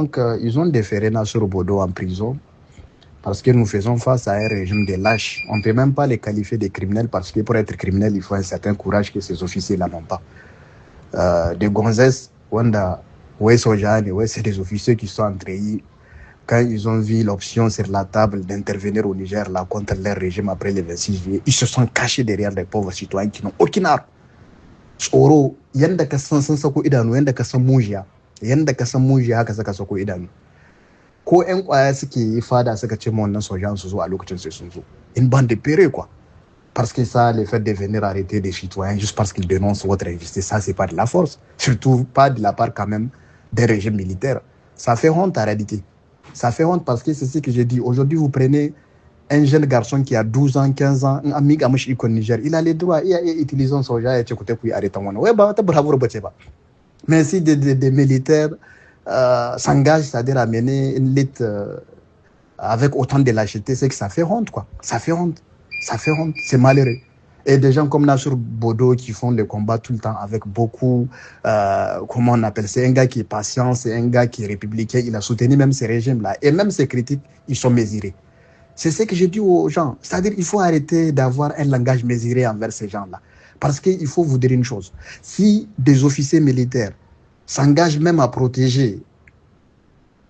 Donc, ils ont déféré Nassur Bodo en prison parce que nous faisons face à un régime de lâches. On ne peut même pas les qualifier de criminels parce que pour être criminel, il faut un certain courage que ces officiers-là n'ont pas. Des gonzesses, Wanda, ouais, c'est des officiers qui sont entrés. Quand ils ont vu l'option sur la table d'intervenir au Niger là, contre leur régime après le 26 juillet, ils se sont cachés derrière les pauvres citoyens qui n'ont aucune arme. Tsoro, yanda ka san sun sako idanu, yanda ka san mujiya, yanda ka san mujiya haka saka sako idanu. Ko 'yan kwaya suke yi fada suka ce ma wannan sojan su zo a lokacin sai sun zo. Une bande de péré quoi. Parce que ça, le fait de venir arrêter des citoyens juste parce qu'ils dénoncent votre injustice, ça, c'est pas de la force. Surtout pas de la part quand même des régimes militaires. Ça fait honte en réalité. Ça fait honte parce que c'est ce que j'ai dit. Aujourd'hui, vous prenez un jeune garçon qui a 12 ans, 15 ans, un ami qui est au Niger, il a les droits, il a utilisé son soja et il arrête en ouais, bah, bravo, mais si des militaires s'engagent, c'est-à-dire à mener une lutte avec autant de lâcheté, c'est que ça fait honte, quoi. Ça fait honte. Ça fait honte. C'est malheureux. Et des gens comme Nassur Bodo qui font le combat tout le temps avec beaucoup, comment on appelle, c'est un gars qui est patient, c'est un gars qui est républicain, il a soutenu même ces régimes-là. Et même ses critiques, ils sont mesurés. C'est ce que je dis aux gens. C'est-à-dire qu'il faut arrêter d'avoir un langage mesuré envers ces gens-là. Parce qu'il faut vous dire une chose. Si des officiers militaires s'engagent même à protéger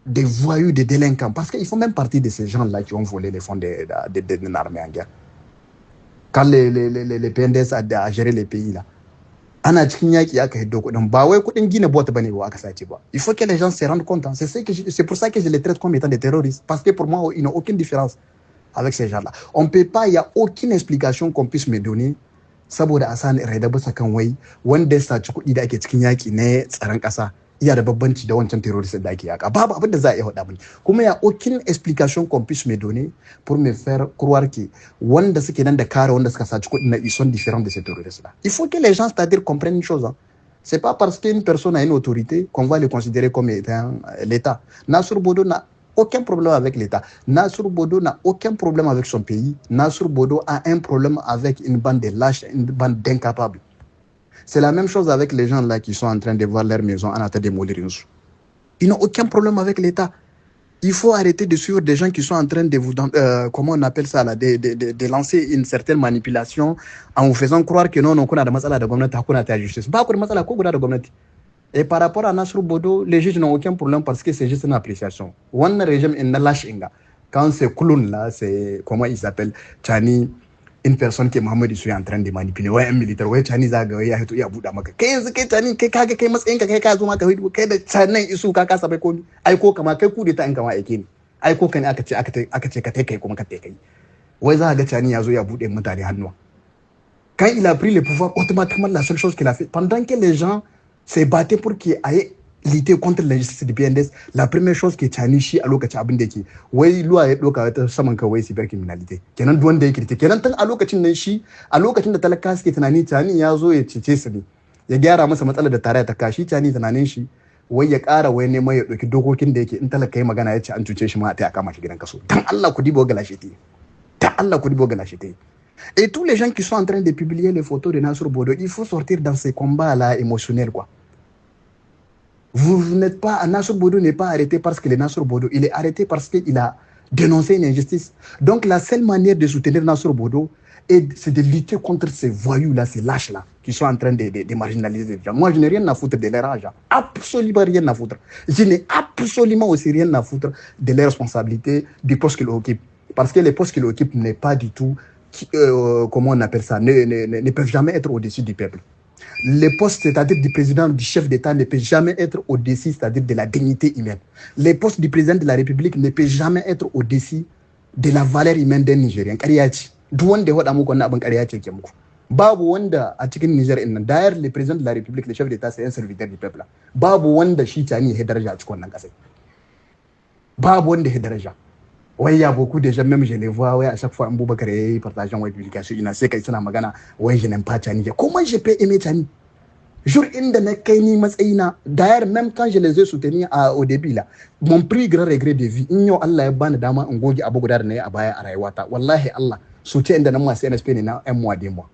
des voyous, des délinquants, parce qu'ils font même partie de ces gens-là qui ont volé les fonds d'une armée en guerre. Quand les PNDS a géré les pays là, il faut que les gens se rendent compte. C'est pour ça que je les traite comme étant des terroristes. Parce que pour moi, ils n'ont aucune différence avec ces gens-là. On ne peut pas, il n'y a aucune explication qu'on puisse me donner. Saboda Hassan Redaba Sakanway, wanda saci kuɗi da ake cikin yaƙi na tsaron ƙasa, iya da babbanci da wancan terroriste da ake yaƙa. Babu abin da za a iya faɗa mini. Kuma il n'y a aucune explication qu'on puisse me donner pour me faire croire que wanda suke nan da kare wanda suka saci kuɗi na ils sont différents de ces terroristes-là. Il faut que les gens, c'est-à-dire, comprennent une chose. Hein. C'est pas parce qu'une personne a une autorité qu'on va le considérer comme étant l'État. Nassur Bodo n'a aucun problème avec l'État. Nassur Bodo n'a aucun problème avec son pays. Nassur Bodo a un problème avec une bande de lâches, une bande d'incapables. C'est la même chose avec les gens là qui sont en train de voir leur maison en train de démolir. Ils n'ont aucun problème avec l'État. Il faut arrêter de suivre des gens qui sont en train de vous, comment on appelle ça là, de lancer une certaine manipulation en vous faisant croire que non, on a des masala de gomnati, on a de justice. Pas de masala, on a de gomnati. Et par rapport à Nassur Bodo, les juges n'ont aucun problème parce que c'est juste une appréciation. One régime est lâche inga. Quand c'est clown là, c'est comment il s'appelle, Chani, une personne que Mohamed est en train de manipuler, ouais, un militaire, ouais, Chani zaga, ouais, yahitu ya buda maka. Qu'est-ce que Chani, qu'est-ce que mas inga, qu'est-ce que maka hidu, qu'est-ce que Chani isu kaka sabe koni. Ay ko kama kai ku ta inga ma ekini. Ay ko kan aka ce ka kai kuma ka kai. Wai za ga Chani yazo ya bude mutane hannuwa. Quand il a pris le pouvoir, automatiquement la seule chose qu'il a fait, pendant que les gens se battaient pour qu'il aille lutter contre l'injustice du PNDS, la première chose que Chani shi a lokacin abin da yake wai luwa ya doka wata saman kawai cybercriminality kenan duk wanda yake kenan tun a lokacin nan shi a lokacin da talaka suke tunani Chani ya zo ya cece su ne ya gyara masa matsalar da tare ta kashi Chani tunanin shi wai ya ƙara wai neman ya ɗauki dokokin da yake in talaka yi magana ya ce an cuce shi ma a ta kama shi gidan kaso dan Allah ku dibo galashe te dan Allah ku dibo galashe te. Et tous les gens qui sont en train de publier les photos de Nassur Bodo, il faut sortir dans ces combats-là émotionnels, quoi. Vous n'êtes pas, Nassur Bodo n'est pas arrêté parce qu'il est Nassur Bodo, il est arrêté parce qu'il a dénoncé une injustice. Donc la seule manière de soutenir Nassur Bodo, c'est de lutter contre ces voyous-là, ces lâches-là, qui sont en train de marginaliser les gens. Moi, je n'ai rien à foutre de leur âge, absolument rien à foutre. Je n'ai absolument aussi rien à foutre de leurs responsabilités, du poste qu'ils occupent. Parce que les postes qu'ils occupent n'est pas du tout... comment on appelle ça, ne peuvent jamais être au-dessus du peuple. Les postes, c'est-à-dire du président, du chef d'État, ne peuvent jamais être au-dessus, c'est-à-dire de la dignité humaine. Les postes du président de la République ne peuvent jamais être au-dessus de la valeur humaine d'un Nigérien. Babu wanda a cikin Niger in d'ailleurs le président de la République, le chef d'État, c'est un serviteur du peuple. Babu wanda shi Chani ya daraja a cikin wannan kasai. Babu wanda ya daraja. Ouais, il y a beaucoup de gens, même je les vois, ouais, à chaque fois, Mboubakar est partagé en publication, il a sais qu'il s'en magana, ouais, je n'aime pas Chani. Comment je peux aimer Chani? Jour in de Nekaini Masaina, d'ailleurs, même quand je les ai soutenus au début, là, mon plus grand regret de vie, il y a Allah ban dama ngogi abogodar ne abaya arayawata. Wallahi Allah, soutien de nama CNSP na un mois, 2 mois.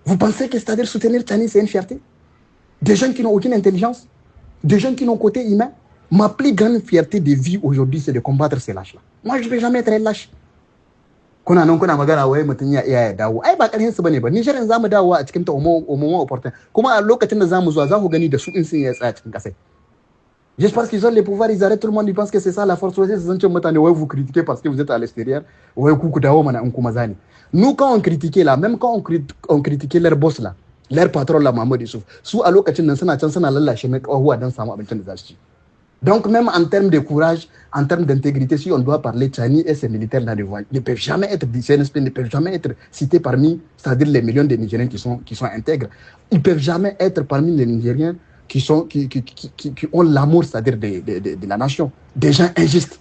Vous pensez que c'est-à-dire soutenir Chani, c'est une fierté? Des gens qui n'ont aucune intelligence, des gens qui n'ont côté humain, Ma plus grande fierté de vie aujourd'hui, c'est de combattre ces lâches-là. Moi, je ne vais jamais être lâche. Kuna nan kuna magana wai mutum ya iya ya dawo. Ai ba ƙarfin su bane ba. Niger in zamu dawo a cikin ta umma opportun. Kuma a lokacin da zamu zuwa za ku gani da su in sun ya tsaya cikin kasai. J'espère qu'ils ont les pouvoirs, ils arrêtent tout le monde, ils pensent que c'est ça la force. C'est ça, vous critiquez parce que vous êtes à l'extérieur. Nous, quand on critiquait là, même quand on critiquait leur boss là, leur patron là, Mahmoud Issouf, sous à l'occasion d'un sana chansana lalla chemek ou dans sa main de. Donc même en termes de courage, en termes d'intégrité, si on doit parler Tchani et ses militaires là devant, ne peuvent jamais être CNSP, ne peuvent jamais être cités parmi, c'est-à-dire les millions de Nigériens qui sont intègres. Ils peuvent jamais être parmi les Nigériens qui ont l'amour, c'est-à-dire de la nation. Des gens injustes.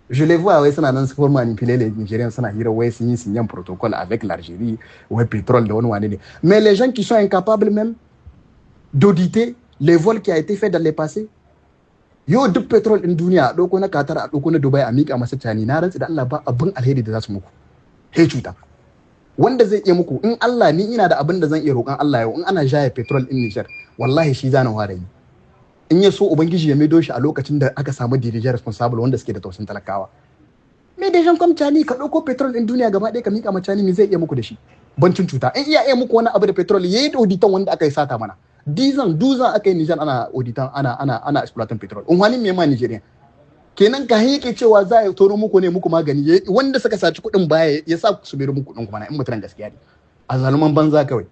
Je les vois, ouais, ça pour manipuler les Nigériens, ça ouais, signer un protocole avec l'Algérie, ouais, pétrole, mais les gens qui sont incapables même d'auditer les vols qui a été fait dans le passé. Yo, du pétrole in dunia, donc on a Qatar, donc on a Dubai, Amérique, à Massachani, Naran, c'est dans là-bas, à bon alheri de Zasmuk. Hey, chuta. Wanda zai iya muku in Allah ni ina da abin da zan iya roƙon Allah yau in ana jaye petrol in Niger wallahi shi zan ware yi in ya so ubangiji ya maido shi a lokacin da aka samu dirijar responsible wanda suke da tausayin talakawa me da jan kom Chani ka dauko petrol din duniya gaba ɗaya ka mika ma Chani me zai iya muku da shi bancin cuta in iya muku wani abu da petrol yayi auditan wanda aka yi sata mana 10 ans aka yi Niger ana auditan ana exploiting petrol in wani me ma Nigerian kenan ka yake cewa za ya toro muku ne muku magani wanda suka saci kuɗin baya ya sa su biro muku kuɗin kuma in mutan gaskiya ne a zaluman banza kawai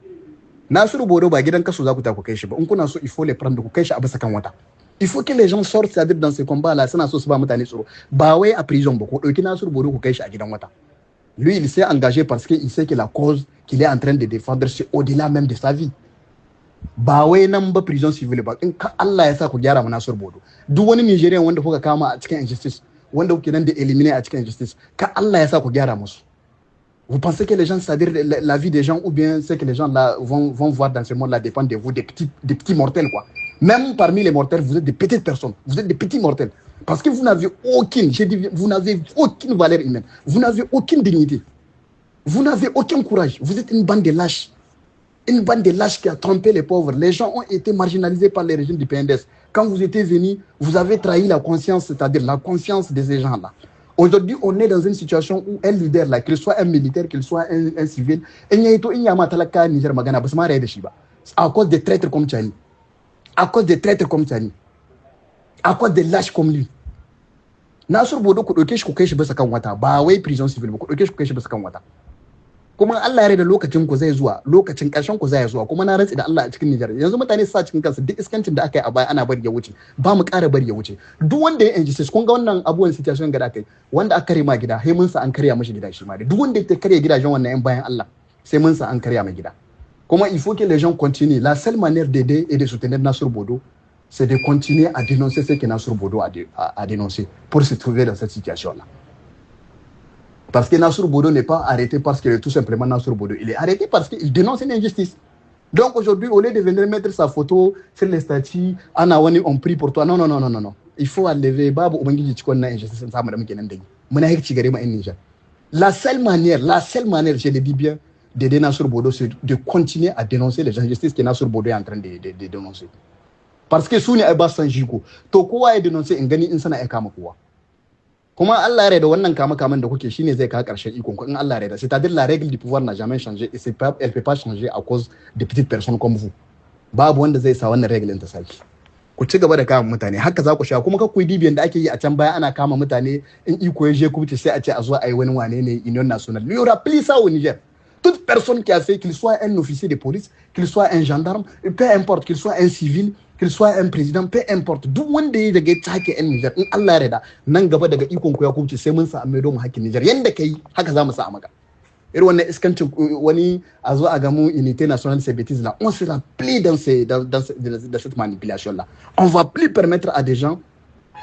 Nasiru Bodo ba gidan kaso za ku ta ku kai shi ba in kuna so il faut les prendre ku kai shi a bisa kan wata il faut que les gens sortent c'est-à-dire dans ces combats là suna so su ba mutane tsoro ba wai a prison ba ku dauki Nasiru Bodo ku kai shi a gidan wata lui il s'est engagé parce que il sait que la cause qu'il est en train de défendre c'est au-delà même de sa vie ba wai nan ba prison civil ba in ka Allah ya sa ku gyara mana Nasiru Bodo duk wani Nigerian wanda kuka kama a cikin injustice wanda kuke nan da eliminer a cikin injustice ka Allah ya sa ku gyara musu. Vous pensez que les gens, c'est-à-dire la vie des gens ou bien ce que les gens là vont voir dans ce monde-là dépend de vous, des petits mortels quoi. Même parmi les mortels, vous êtes des petites personnes, vous êtes des petits mortels parce que vous n'avez aucune, j'ai dit, vous n'avez aucune valeur humaine, vous n'avez aucune dignité, vous n'avez aucun courage, vous êtes une bande de lâches. Une bande de lâches qui a trompé les pauvres. Les gens ont été marginalisés par les régimes du PNDS. Quand vous étiez venus, vous avez trahi la conscience, c'est-à-dire la confiance de ces gens-là. Aujourd'hui, on est dans une situation où un leader, là, qu'il soit un militaire, qu'il soit un civil, à cause des traîtres comme Tchani. À cause des traîtres comme Tchani. À cause des lâches comme lui. Nasiru Bodo ku ɗauke shi ku kai shi bisa kan wata ba wai prison civil ba ku ɗauke shi ku kai shi bisa kan wata. Kuma Allah ya rada lokacin ku zai zuwa lokacin ƙarshen ku zai zuwa kuma na rantsi da Allah a cikin Nijar yanzu mutane su sa cikin kansu duk iskancin da aka yi a baya ana bari ya wuce ba mu ƙara bari ya wuce duk wanda ya injustice kun ga wannan abubuwan situation ga da kai wanda aka kare ma gida sai mun sa an karya mashi gida shi ma duk wanda ya karya gidajen wannan yan bayan Allah sai mun sa an karya mai gida kuma il faut que les gens continuent la seule manière d'aider et de soutenir Nasiru Bodo c'est de continuer à dénoncer ce que Nasiru Bodo a dénoncé pour se trouver dans cette situation là. Parce que Nasiru Bodo n'est pas arrêté parce que tout simplement Nasiru Bodo, il est arrêté parce qu'il dénonce une injustice. Donc aujourd'hui, au lieu de venir mettre sa photo sur les statuts, Anawani, on prie pour toi. Non, non, non, non, non, non. Il faut enlever Babu Obangi Chikona injustice. La seule manière, je le dis bien, d'aider Nasiru Bodo, c'est de continuer à dénoncer les injustices que Nasiru Bodo est en train de dénoncer. Parce que Souni Abbas Sanjigo, Tokoa est dénoncé en Gani Insana Ekamakoua. Comment Allah reda wannan kama-kaman da kuke shine zai kawo ƙarshen ikon in Allah reda c'est-à-dire la règle du pouvoir n'a jamais changé et elle peut pas changer à cause de petites personnes comme vous babu wanda zai sa wannan règle ta saki ku ci gaba da kama mutane haka za ku sha kuma ka kuyi dibiyan da ake yi a can baya ana kama mutane in iko ya je kubuce sai a ce a zo a yi wani wane ne union nationale il y aura plus ça au Niger toute personne qui a fait qu'il soit un officier de police qu'il soit un gendarme peu importe qu'il soit un civil qu'il soit un président, peu importe, duk wanda ya daga take yan Niger in Allah ya rada nan gaba daga ikon ku ya kubce sai mun sa a maido mu hakkin Niger yanda kai haka za mu sa a maka irin wannan iskancin wani a zo a ga mu unité nationale ces bêtises là on sera plus dans cette manipulation là on va plus permettre à des gens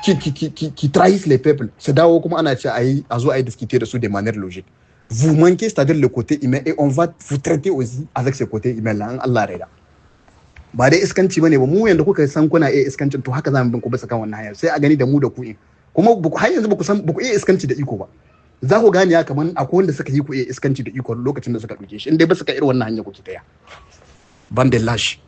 qui trahissent les peuples c'est dawo kuma ana ce a zo a yi discuter de su de manière logique vous manquez c'est-à-dire le côté humain et on va vous traiter aussi avec ce côté humain là in Allah ya rada ba dai iskanci bane ba mu yanda kuka san kuna iya iskancin to haka zamu bin ku bisa kan wannan hanya sai a gani da mu da ku kuma har yanzu ba ku iya iskanci da iko ba za ku gane ya kaman akwai wanda suka yi ku iya iskanci da iko lokacin da suka duke shi in dai ba suka irin wannan hanya kuke taya ban da lash